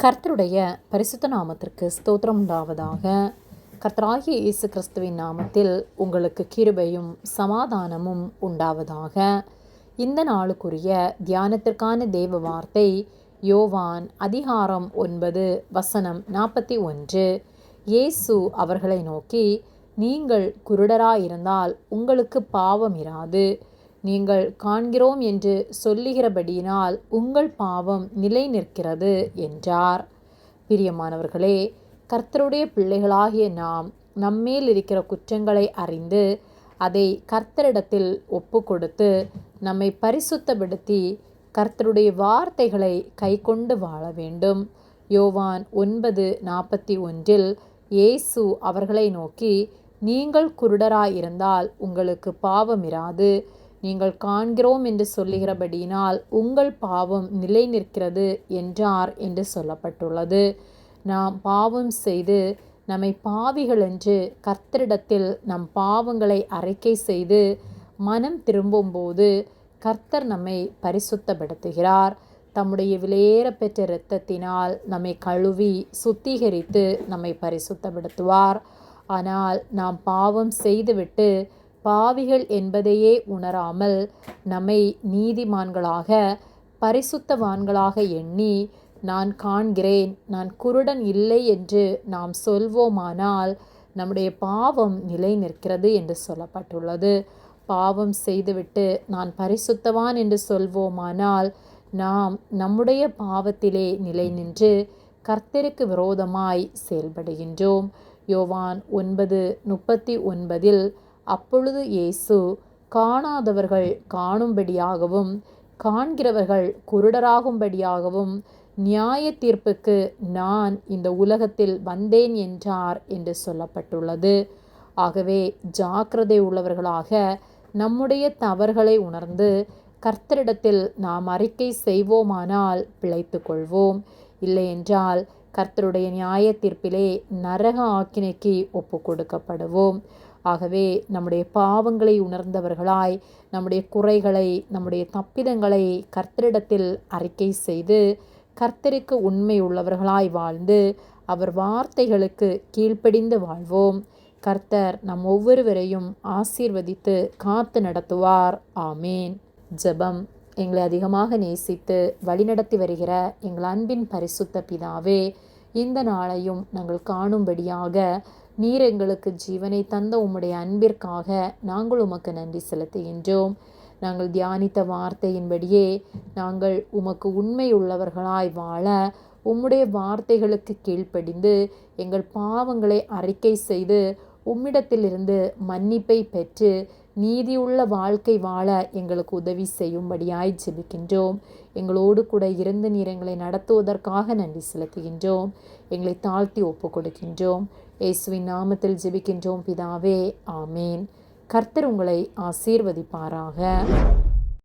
கர்த்தருடைய பரிசுத்த நாமத்திற்கு ஸ்தோத்திரம் உண்டாவதாக. கர்த்தராகிய இயேசு கிறிஸ்துவின் நாமத்தில் உங்களுக்கு கிருபையும் சமாதானமும் உண்டாவதாக. இந்த நாளுக்குரிய தியானத்திற்கான தேவ வார்த்தை யோவான் அதிகாரம் 9 வசனம் 41. இயேசு அவர்களை நோக்கி, நீங்கள் குருடராயிருந்தால் உங்களுக்கு பாவம் இராது. நீங்கள் காண்கிறோம் என்று சொல்லுகிறபடியினால் உங்கள் பாவம் நிலை நிற்கிறது என்றார். பிரியமானவர்களே, கர்த்தருடைய பிள்ளைகளாகிய நாம் நம்மேல் இருக்கிற குற்றங்களை அறிந்து அதை கர்த்தரிடத்தில் ஒப்பு கொடுத்து நம்மை பரிசுத்தப்படுத்தி கர்த்தருடைய வார்த்தைகளை கைக்கொண்டு வாழ வேண்டும். யோவான் 9:41 இயேசு அவர்களை நோக்கி, நீங்கள் குருடராயிருந்தால் உங்களுக்கு பாவம் இராது. நீங்கள் காண்கிறோம் என்று சொல்லுகிறபடியினால் உங்கள் பாவம் நிலை நிற்கிறது என்றார் என்று சொல்லப்பட்டுள்ளது. நாம் பாவம் செய்து நம்மை பாவிகள் என்று கர்த்தரிடத்தில் நம் பாவங்களை அறிக்கை செய்து மனம் திரும்பும்போது கர்த்தர் நம்மை பரிசுத்தப்படுத்துகிறார். தம்முடைய விலையேற பெற்ற இரத்தத்தினால் நம்மை கழுவி சுத்திகரித்து நம்மை பரிசுத்தப்படுத்துவார். ஆனால் நாம் பாவம் செய்துவிட்டு பாவிகள் என்பதையே உணராமல் நம்மை நீதிமான்களாக பரிசுத்தவான்களாக எண்ணி நான் காண்கிறேன், நான் குருடன் இல்லை என்று நாம் சொல்வோமானால் நம்முடைய பாவம் நிலை நிற்கிறது என்று சொல்லப்பட்டுள்ளது. பாவம் செய்துவிட்டு நான் பரிசுத்தவான் என்று சொல்வோமானால் நாம் நம்முடைய பாவத்திலே நிலை நின்று கர்த்தருக்கு விரோதமாய் செயல்படுகின்றோம். யோவான் 9:39 அப்பொழுது இயேசு, காணாதவர்கள் காணும்படியாகவும் காண்கிறவர்கள் குருடராகும்படியாகவும் நியாய தீர்ப்புக்கு நான் இந்த உலகத்தில் வந்தேன் என்றார் என்று சொல்லப்பட்டுள்ளது. ஆகவே ஜாக்கிரதை உள்ளவர்களாக நம்முடைய தவறுகளை உணர்ந்து கர்த்தரிடத்தில் நாம் அறிக்கை செய்வோமானால் பிழைத்து கொள்வோம். இல்லையென்றால் கர்த்தருடைய நியாய தீர்ப்பிலே நரக ஆக்கினைக்கு ஒப்பு கொடுக்கப்படுவோம். ஆகவே நம்முடைய பாவங்களை உணர்ந்தவர்களாய் நம்முடைய குறைகளை நம்முடைய தப்பிதங்களை கர்த்தரிடத்தில் அறிக்கை செய்து கர்த்தருக்கு உண்மை உள்ளவர்களாய் வாழ்ந்து அவர் வார்த்தைகளுக்கு கீழ்ப்படிந்து வாழ்வோம். கர்த்தர் நம் ஒவ்வொருவரையும் ஆசீர்வதித்து காத்து நடத்துவார். ஆமேன். ஜெபம். எங்களை அதிகமாக நேசித்து வழிநடத்தி வருகிற எங்கள் அன்பின் பரிசுத்த பிதாவே, இந்த நாளையும் நாங்கள் காணும்படியாக நீர் எங்களுக்கு ஜீவனை தந்த உம்முடைய அன்பிற்காக நாங்கள் உமக்கு நன்றி செலுத்துகின்றோம். நாங்கள் தியானித்த வார்த்தையின்படியே நாங்கள் உமக்கு உண்மை உள்ளவர்களாய் வாழ உம்முடைய வார்த்தைகளுக்கு கீழ்ப்படிந்து எங்கள் பாவங்களை அறிக்கை செய்து உம்மிடத்திலிருந்து மன்னிப்பை பெற்று நீதியுள்ள வாழ்க்கை வாழ எங்களுக்கு உதவி செய்யும்படியாய் ஜெபிக்கின்றோம். எங்களோடு கூட இருந்து நீர் எங்களை நடத்துவதற்காக நன்றி செலுத்துகின்றோம். எங்களை தாழ்த்தி ஒப்பு கொடுக்கின்றோம். இயேசுவின் நாமத்தில் ஜெபிக்கின்றோம் பிதாவே. ஆமேன். கர்த்தர் உங்களை ஆசீர்வதிப்பாராக.